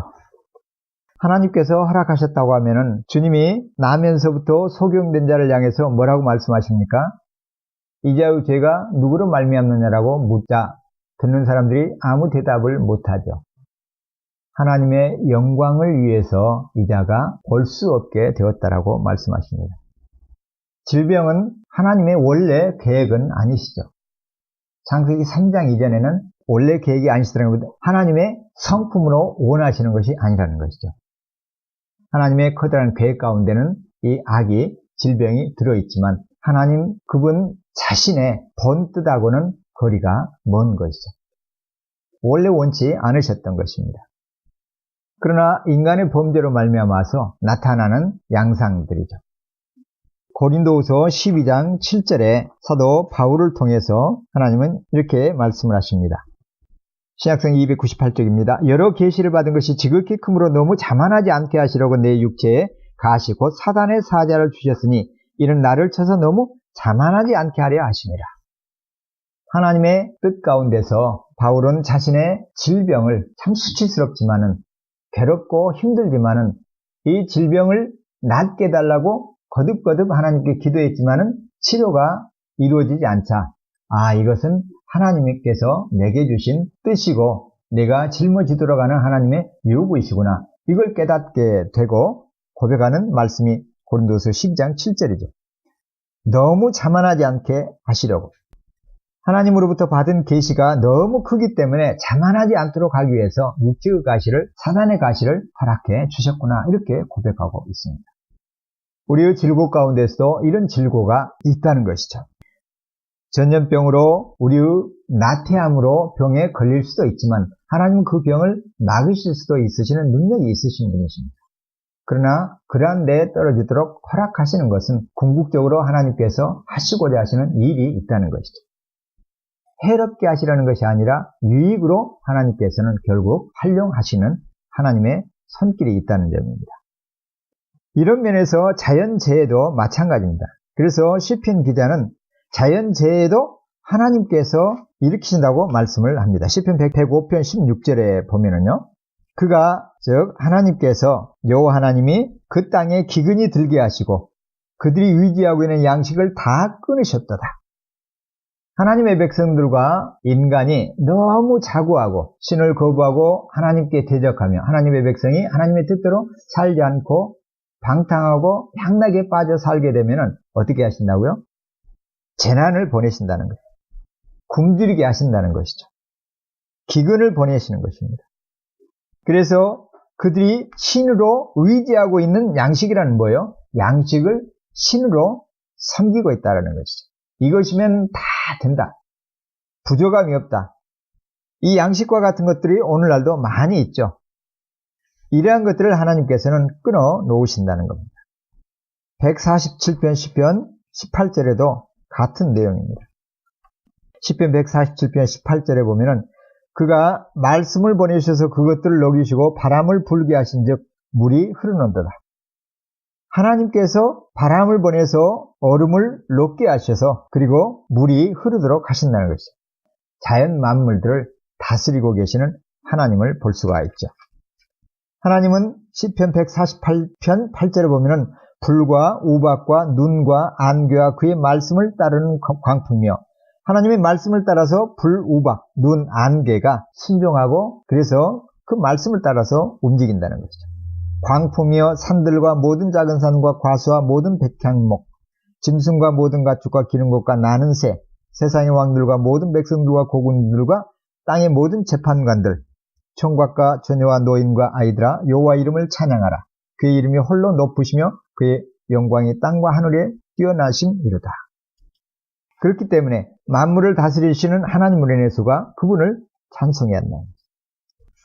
하나님께서 허락하셨다고 하면은 주님이 나면서부터 소경된 자를 향해서 뭐라고 말씀하십니까? 이제의 죄가 누구로 말미암느냐라고 묻자 듣는 사람들이 아무 대답을 못하죠. 하나님의 영광을 위해서 이자가 볼 수 없게 되었다라고 말씀하십니다. 질병은 하나님의 원래 계획은 아니시죠. 창세기 3장 이전에는 원래 계획이 아니시더라는 것도 하나님의 성품으로 원하시는 것이 아니라는 것이죠. 하나님의 커다란 계획 가운데는 이 악이, 질병이 들어있지만 하나님 그분 자신의 본뜻하고는 거리가 먼 것이죠. 원래 원치 않으셨던 것입니다. 그러나 인간의 범죄로 말미암아서 나타나는 양상들이죠. 고린도후서 12장 7절에 사도 바울을 통해서 하나님은 이렇게 말씀을 하십니다. 신약성 298쪽입니다. 여러 계시를 받은 것이 지극히 크므로 너무 자만하지 않게 하시려고 내 육체에 가시 곧 사단의 사자를 주셨으니 이는 나를 쳐서 너무 자만하지 않게 하려 하심이라. 하나님의 뜻 가운데서 바울은 자신의 질병을 참 수치스럽지만은 괴롭고 힘들지만은 이 질병을 낫게 해달라고 거듭거듭 하나님께 기도했지만은 치료가 이루어지지 않자 이것은 하나님께서 내게 주신 뜻이고 내가 짊어지도록 하는 하나님의 요구이시구나. 이걸 깨닫게 되고 고백하는 말씀이 고린도서 12장 7절이죠. 너무 자만하지 않게 하시려고. 하나님으로부터 받은 계시가 너무 크기 때문에 자만하지 않도록 하기 위해서 육체의 가시를, 사단의 가시를 허락해 주셨구나. 이렇게 고백하고 있습니다. 우리의 질고 가운데서도 이런 질고가 있다는 것이죠. 전염병으로 우리의 나태함으로 병에 걸릴 수도 있지만 하나님은 그 병을 막으실 수도 있으시는 능력이 있으신 분이십니다. 그러나 그러한 데에 떨어지도록 허락하시는 것은 궁극적으로 하나님께서 하시고자 하시는 일이 있다는 것이죠. 해롭게 하시라는 것이 아니라 유익으로 하나님께서는 결국 활용하시는 하나님의 손길이 있다는 점입니다. 이런 면에서 자연재해도 마찬가지입니다. 그래서 시편 기자는 자연재해도 하나님께서 일으키신다고 말씀을 합니다. 시편 105편 16절에 보면은요. 그가 즉 하나님께서 여호와 하나님이 그 땅에 기근이 들게 하시고 그들이 의지하고 있는 양식을 다 끊으셨도다. 하나님의 백성들과 인간이 너무 자고하고 신을 거부하고 하나님께 대적하며 하나님의 백성이 하나님의 뜻대로 살지 않고 방탕하고 향락에 빠져 살게 되면 어떻게 하신다고요? 재난을 보내신다는 거예요. 굶주리게 하신다는 것이죠. 기근을 보내시는 것입니다. 그래서 그들이 신으로 의지하고 있는 양식이라는 뭐예요? 양식을 신으로 섬기고 있다는 것이죠. 이것이면 다 된다. 부족함이 없다. 이 양식과 같은 것들이 오늘날도 많이 있죠. 이러한 것들을 하나님께서는 끊어 놓으신다는 겁니다. 147편 시편 18절에도 같은 내용입니다. 시편 147편 18절에 보면은 그가 말씀을 보내셔서 그것들을 녹이시고 바람을 불게 하신 즉 물이 흐르는도다. 하나님께서 바람을 보내서 얼음을 녹게 하셔서 그리고 물이 흐르도록 하신다는 것이죠. 자연 만물들을 다스리고 계시는 하나님을 볼 수가 있죠. 하나님은 시편 148편 8절에 보면은 불과 우박과 눈과 안개와 그의 말씀을 따르는 광풍이며 하나님의 말씀을 따라서 불, 우박, 눈, 안개가 순종하고 그래서 그 말씀을 따라서 움직인다는 것이죠. 광풍이여 산들과 모든 작은 산과 과수와 모든 백향목, 짐승과 모든 가축과 기는 것과 나는 새, 세상의 왕들과 모든 백성들과 고군들과 땅의 모든 재판관들, 총각과 처녀와 노인과 아이들아 여호와 이름을 찬양하라. 그의 이름이 홀로 높으시며 그의 영광이 땅과 하늘에 뛰어나심이로다. 그렇기 때문에 만물을 다스리시는 하나님의 은혜수가 그분을 찬송해야 한다.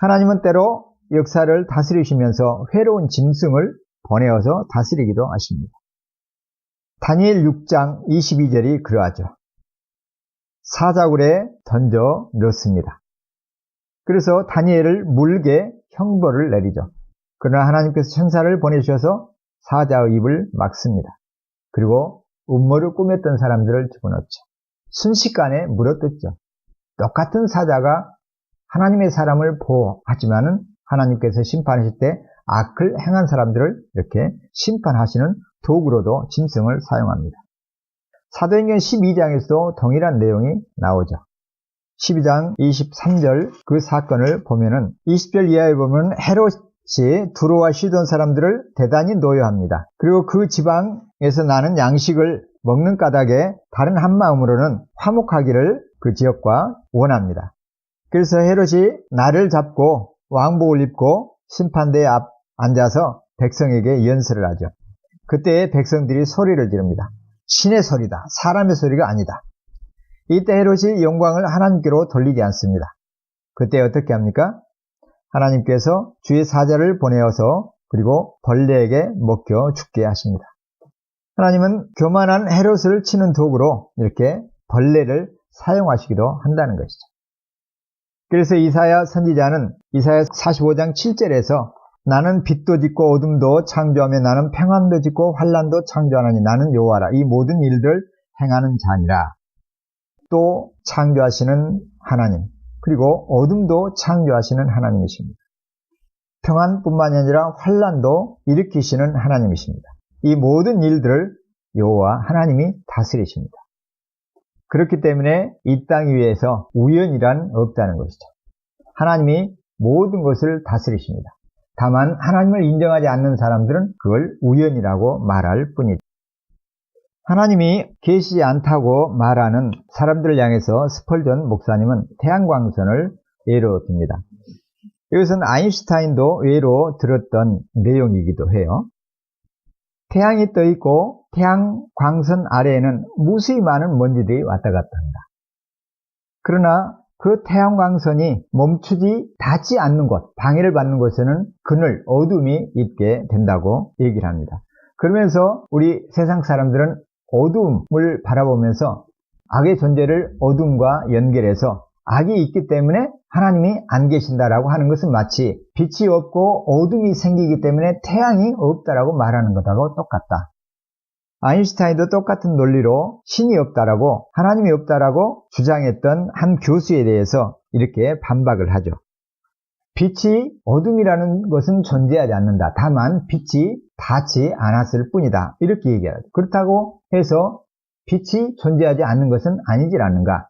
하나님은 때로 역사를 다스리시면서 회로운 짐승을 보내어서 다스리기도 하십니다. 다니엘 6장 22절이 그러하죠. 사자굴에 던져 넣습니다. 그래서 다니엘을 물게 형벌을 내리죠. 그러나 하나님께서 천사를 보내주셔서 사자의 입을 막습니다. 그리고 음모를 꾸몄던 사람들을 집어넣죠. 순식간에 물어뜯죠. 똑같은 사자가 하나님의 사람을 보호하지만은 하나님께서 심판하실 때 악을 행한 사람들을 이렇게 심판하시는 도구로도 짐승을 사용합니다. 사도행전 12장에서도 동일한 내용이 나오죠. 12장 23절 그 사건을 보면은 20절 이하에 보면 헤롯이 두로와 시돈 사람들을 대단히 노여합니다. 그리고 그 지방에서 나는 양식을 먹는 까닭에 다른 한 마음으로는 화목하기를 그 지역과 원합니다. 그래서 헤롯이 날을 잡고 왕복을 입고 심판대에 앞 앉아서 백성에게 연설을 하죠. 그때 백성들이 소리를 지릅니다. 신의 소리다. 사람의 소리가 아니다. 이때 헤롯이 영광을 하나님께로 돌리지 않습니다. 그때 어떻게 합니까? 하나님께서 주의 사자를 보내어서 그리고 벌레에게 먹혀 죽게 하십니다. 하나님은 교만한 헤롯을 치는 도구로 이렇게 벌레를 사용하시기도 한다는 것이죠. 그래서 이사야 선지자는 이사야 45장 7절에서 나는 빛도 짓고 어둠도 창조하며 나는 평안도 짓고 환난도 창조하나니 나는 여호와라. 이 모든 일들 행하는 자니라. 또 창조하시는 하나님 그리고 어둠도 창조하시는 하나님이십니다. 평안뿐만이 아니라 환난도 일으키시는 하나님이십니다. 이 모든 일들을 여호와 하나님이 다스리십니다. 그렇기 때문에 이 땅 위에서 우연이란 없다는 것이죠. 하나님이 모든 것을 다스리십니다. 다만 하나님을 인정하지 않는 사람들은 그걸 우연이라고 말할 뿐이죠. 하나님이 계시지 않다고 말하는 사람들을 향해서 스펄전 목사님은 태양광선을 예로 듭니다. 이것은 아인슈타인도 예로 들었던 내용이기도 해요. 태양이 떠 있고 태양광선 아래에는 무수히 많은 먼지들이 왔다 갔다 합니다. 그러나 그 태양광선이 멈추지 닿지 않는 곳, 방해를 받는 곳에는 그늘, 어둠이 있게 된다고 얘기를 합니다. 그러면서 우리 세상 사람들은 어둠을 바라보면서 악의 존재를 어둠과 연결해서 악이 있기 때문에 하나님이 안 계신다라고 하는 것은 마치 빛이 없고 어둠이 생기기 때문에 태양이 없다라고 말하는 것하고 똑같다. 아인슈타인도 똑같은 논리로 신이 없다라고, 하나님이 없다라고 주장했던 한 교수에 대해서 이렇게 반박을 하죠. 빛이 어둠이라는 것은 존재하지 않는다. 다만 빛이 닿지 않았을 뿐이다. 이렇게 얘기하죠. 그렇다고 해서 빛이 존재하지 않는 것은 아니질 않는가?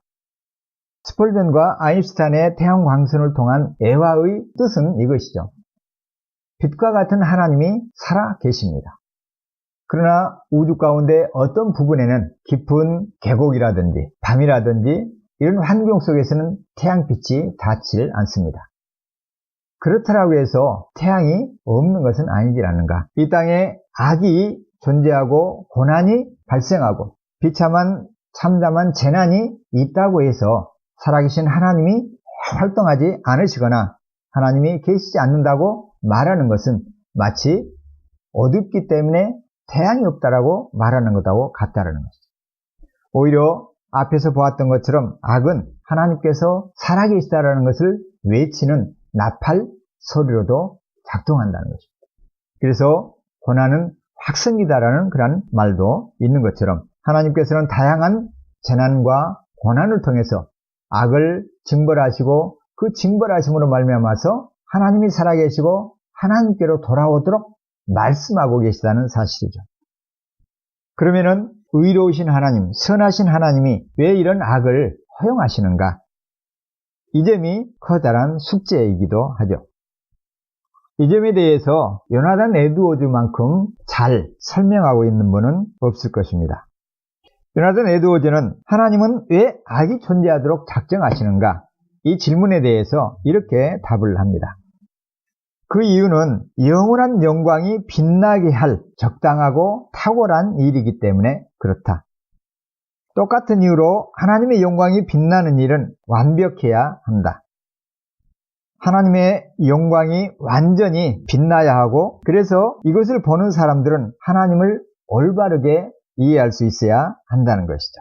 스펄전과 아인슈타인의 태양광선을 통한 애화의 뜻은 이것이죠. 빛과 같은 하나님이 살아 계십니다. 그러나 우주 가운데 어떤 부분에는 깊은 계곡이라든지 밤이라든지 이런 환경 속에서는 태양빛이 닿지 않습니다. 그렇다라고 해서 태양이 없는 것은 아니지 않는가? 이 땅에 악이 존재하고 고난이 발생하고 비참한 참담한 재난이 있다고 해서 살아계신 하나님이 활동하지 않으시거나 하나님이 계시지 않는다고 말하는 것은 마치 어둡기 때문에 태양이 없다라고 말하는 것하고 같다라는 것이죠. 오히려 앞에서 보았던 것처럼 악은 하나님께서 살아계시다라는 것을 외치는 나팔 소리로도 작동한다는 것입니다. 그래서 고난은 확성기다라는 그런 말도 있는 것처럼 하나님께서는 다양한 재난과 고난을 통해서 악을 징벌하시고 그 징벌하심으로 말미암아서 하나님이 살아계시고 하나님께로 돌아오도록 말씀하고 계시다는 사실이죠. 그러면은 의로우신 하나님, 선하신 하나님이 왜 이런 악을 허용하시는가? 이 점이 커다란 숙제이기도 하죠. 이 점에 대해서 요나단 에드워즈만큼 잘 설명하고 있는 분은 없을 것입니다. 요나단 에드워즈는 하나님은 왜 악이 존재하도록 작정하시는가? 이 질문에 대해서 이렇게 답을 합니다. 그 이유는 영원한 영광이 빛나게 할 적당하고 탁월한 일이기 때문에 그렇다. 똑같은 이유로 하나님의 영광이 빛나는 일은 완벽해야 한다. 하나님의 영광이 완전히 빛나야 하고 그래서 이것을 보는 사람들은 하나님을 올바르게 이해할 수 있어야 한다는 것이죠.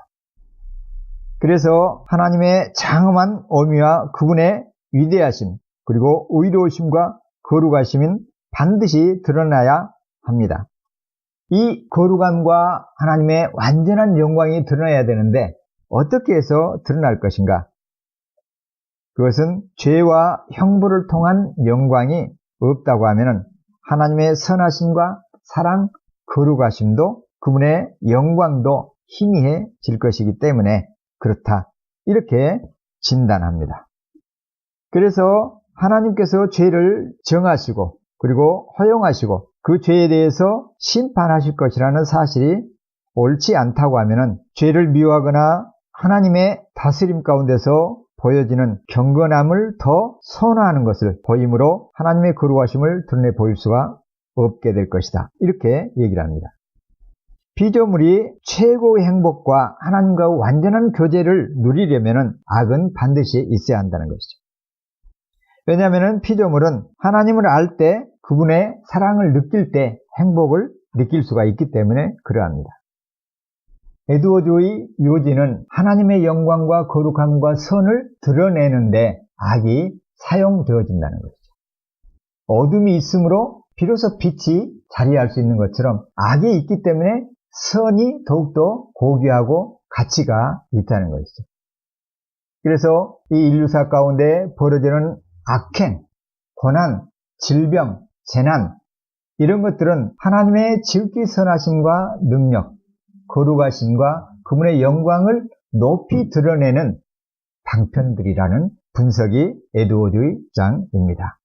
그래서 하나님의 장엄한 어미와 그분의 위대하심 그리고 의로우심과 거룩하심은 반드시 드러나야 합니다. 이 거룩함과 하나님의 완전한 영광이 드러나야 되는데 어떻게 해서 드러날 것인가? 그것은 죄와 형벌을 통한 영광이 없다고 하면 하나님의 선하심과 사랑, 거룩하심도 그분의 영광도 희미해질 것이기 때문에 그렇다. 이렇게 진단합니다. 그래서 하나님께서 죄를 정하시고 그리고 허용하시고 그 죄에 대해서 심판하실 것이라는 사실이 옳지 않다고 하면 죄를 미워하거나 하나님의 다스림 가운데서 보여지는 경건함을 더 선호하는 것을 보임으로 하나님의 거룩하심을 드러내 보일 수가 없게 될 것이다. 이렇게 얘기를 합니다. 피조물이 최고의 행복과 하나님과 완전한 교제를 누리려면 악은 반드시 있어야 한다는 것이죠. 왜냐하면 피조물은 하나님을 알 때 그분의 사랑을 느낄 때 행복을 느낄 수가 있기 때문에 그러합니다. 에드워즈의 요지는 하나님의 영광과 거룩함과 선을 드러내는데 악이 사용되어진다는 것이죠. 어둠이 있으므로 비로소 빛이 자리할 수 있는 것처럼 악이 있기 때문에 선이 더욱더 고귀하고 가치가 있다는 것이죠. 그래서 이 인류사 가운데 벌어지는 악행, 고난, 질병, 재난 이런 것들은 하나님의 지극히 선하심과 능력, 거룩하심과 그분의 영광을 높이 드러내는 방편들이라는 분석이 에드워드의 주장입니다.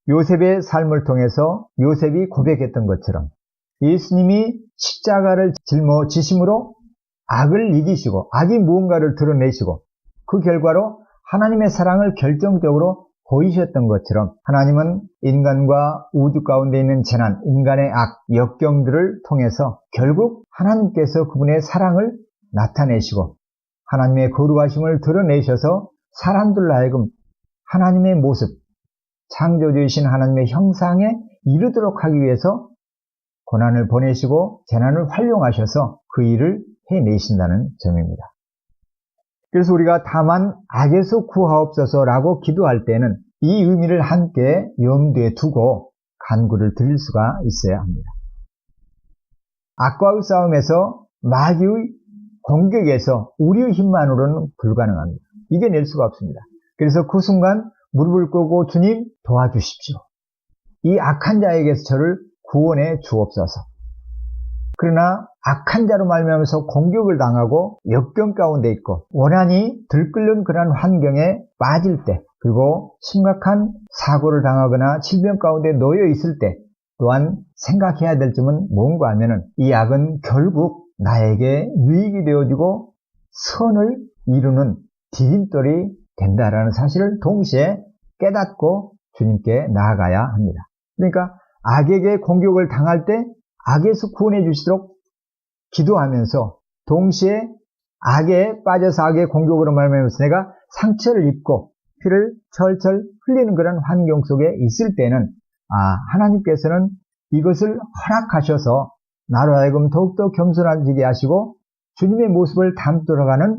요셉의 삶을 통해서 요셉이 고백했던 것처럼 예수님이 십자가를 짊어지심으로 악을 이기시고 악이 무언가를 드러내시고 그 결과로 하나님의 사랑을 결정적으로 보이셨던 것처럼 하나님은 인간과 우주 가운데 있는 재난, 인간의 악, 역경들을 통해서 결국 하나님께서 그분의 사랑을 나타내시고 하나님의 거룩하심을 드러내셔서 사람들로 하여금 하나님의 모습, 창조주이신 하나님의 형상에 이르도록 하기 위해서 고난을 보내시고 재난을 활용하셔서 그 일을 해내신다는 점입니다. 그래서 우리가 다만 악에서 구하옵소서라고 기도할 때는 이 의미를 함께 염두에 두고 간구를 드릴 수가 있어야 합니다. 악과의 싸움에서 마귀의 공격에서 우리의 힘만으로는 불가능합니다. 이겨낼 수가 없습니다. 그래서 그 순간 무릎을 꿇고 주님 도와주십시오. 이 악한 자에게서 저를 구원해 주옵소서. 그러나 악한 자로 말미암아서 공격을 당하고 역경 가운데 있고 원한이 들끓는 그런 환경에 빠질 때 그리고 심각한 사고를 당하거나 질병 가운데 놓여 있을 때 또한 생각해야 될 점은 뭔가 하면은 이 악은 결국 나에게 유익이 되어지고 선을 이루는 디딤돌이 된다라는 사실을 동시에 깨닫고 주님께 나아가야 합니다. 그러니까 악에게 공격을 당할 때 악에서 구원해 주시도록 기도하면서 동시에 악에 빠져서 악의 공격으로 말미암아서 내가 상처를 입고 피를 철철 흘리는 그런 환경 속에 있을 때는 하나님께서는 이것을 허락하셔서 나로 하여금 더욱더 겸손해지게 하시고 주님의 모습을 담도록 하는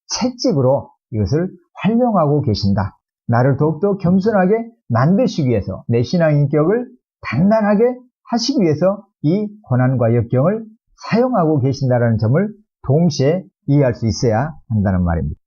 채찍으로 이것을 활용하고 계신다. 나를 더욱더 겸손하게 만드시기 위해서 내 신앙 인격을 단단하게 하시기 위해서 이 고난과 역경을 사용하고 계신다는 점을 동시에 이해할 수 있어야 한다는 말입니다.